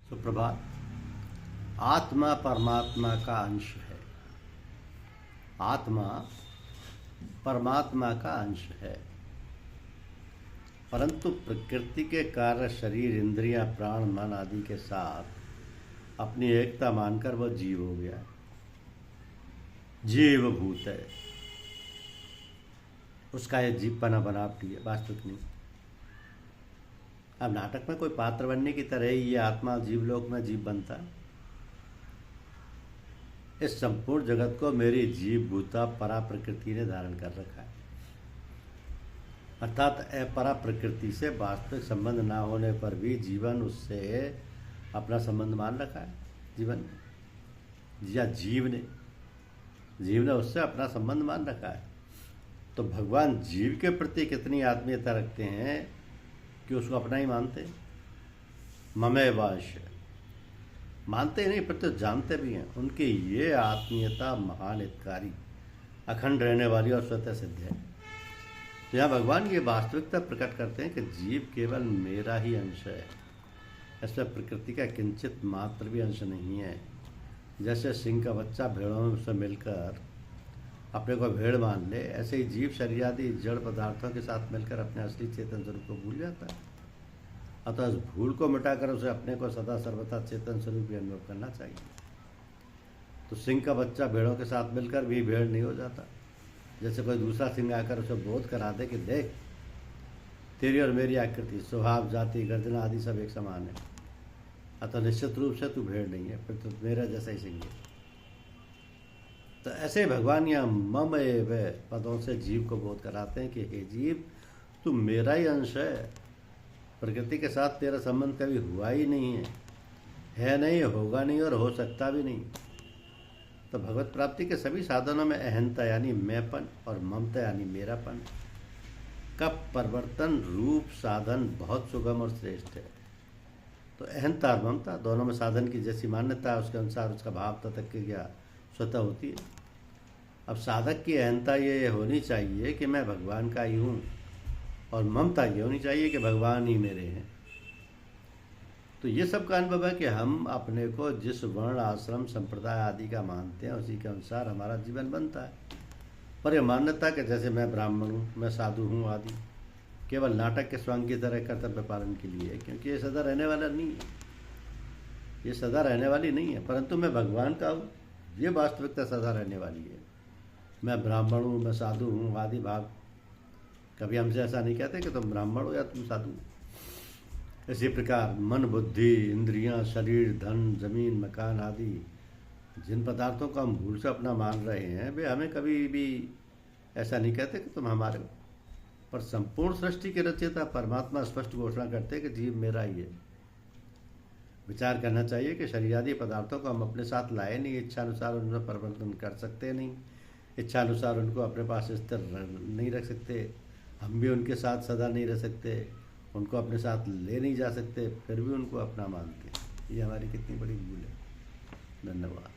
सुप्रभात। आत्मा परमात्मा का अंश है। आत्मा परमात्मा का अंश है, परंतु प्रकृति के कार्य शरीर, इंद्रियां, प्राण, मन आदि के साथ अपनी एकता मानकर वह जीव हो गया, जीव भूत है। उसका यह जीवपना बनावटी है, वास्तविक नहीं। अब नाटक में कोई पात्र बनने की तरह ही ये आत्मा जीवलोक में जीव बनता है। इस संपूर्ण जगत को मेरी जीव भूता परा प्रकृति ने धारण कर रखा है, अर्थात अपरा प्रकृति से वास्तविक संबंध ना होने पर भी जीवन उससे अपना संबंध मान रखा है। जीवन या जीव ने उससे अपना संबंध मान रखा है। तो भगवान जीव के प्रति कितनी आत्मीयता रखते हैं कि उसको अपना ही मानते हैं। ममेवांश मानते ही नहीं, प्रति जानते भी हैं। उनकी ये आत्मीयता महान हितकारी, अखंड रहने वाली और स्वतः सिद्ध है। तो यहाँ भगवान ये वास्तविकता प्रकट करते हैं कि जीव केवल मेरा ही अंश है, इसमें प्रकृति का किंचित मात्र भी अंश नहीं है। जैसे सिंह का बच्चा भेड़ों से मिलकर अपने को भेड़ मान ले, ऐसे ही जीव शरीर आदि जड़ पदार्थों के साथ मिलकर अपने असली चेतन स्वरूप को भूल जाता है। अतः इस भूल को मिटाकर उसे अपने को सदा सर्वथा चेतन स्वरूप ही अनुभव करना चाहिए। तो सिंह का बच्चा भेड़ों के साथ मिलकर भी भेड़ नहीं हो जाता। जैसे कोई दूसरा सिंह आकर उसे बोध करा दे कि देख, तेरी और मेरी आकृति, स्वभाव, जाति, गर्जना आदि सब एक समान है, अतः निश्चित रूप से तू भेड़ नहीं है, फिर तो मेरा जैसा ही सिंह है। तो ऐसे भगवान यहाँ मम एव पदों से जीव को बोध कराते हैं कि हे जीव, तू मेरा ही अंश है। प्रकृति के साथ तेरा संबंध कभी हुआ ही नहीं है नहीं, होगा नहीं और हो सकता भी नहीं। तो भगवत प्राप्ति के सभी साधनों में अहंता यानी मैंपन और ममता यानी मेरापन का परिवर्तन रूप साधन बहुत सुगम और श्रेष्ठ है। तो अहंता और ममता दोनों में साधन की जैसी मान्यता है, उसके अनुसार उसका भाव तथा क्रिया स्वतः होती है। अब साधक की अहंता ये होनी चाहिए कि मैं भगवान का ही हूँ, और ममता ये होनी चाहिए कि भगवान ही मेरे हैं। तो ये सब का अनुभव है कि हम अपने को जिस वर्ण, आश्रम, संप्रदाय आदि का मानते हैं, उसी के अनुसार हमारा जीवन बनता है। पर यह मान्यता कि जैसे मैं ब्राह्मण हूँ, मैं साधु हूँ आदि केवल नाटक के स्वांग की तरह कर्तव्य पालन के लिए है, क्योंकि ये सदा रहने वाला नहीं है, ये सदा रहने वाली नहीं है। परंतु मैं भगवान का हूँ, ये वास्तविकता सदा रहने वाली है। मैं ब्राह्मण हूँ, मैं साधु हूँ आदि भाव कभी हमसे ऐसा नहीं कहते कि तुम ब्राह्मण हो या तुम साधु हो। इसी प्रकार मन, बुद्धि, इंद्रियां, शरीर, धन, जमीन, मकान आदि जिन पदार्थों को हम भूल से अपना मान रहे हैं, वे हमें कभी भी ऐसा नहीं कहते कि तुम हमारे हो। पर संपूर्ण सृष्टि के रचयिता परमात्मा स्पष्ट घोषणा करते कि जीव मेरा ही है। विचार करना चाहिए कि शरीरादि पदार्थों को हम अपने साथ लाए नहीं, इच्छानुसार उनमें परिवर्तन कर सकते नहीं, इच्छानुसार उनको अपने पास स्थिर नहीं रख सकते। हम भी उनके साथ सदा नहीं रह सकते, उनको अपने साथ ले नहीं जा सकते, फिर भी उनको अपना मानते। ये हमारी कितनी बड़ी भूल है। धन्यवाद।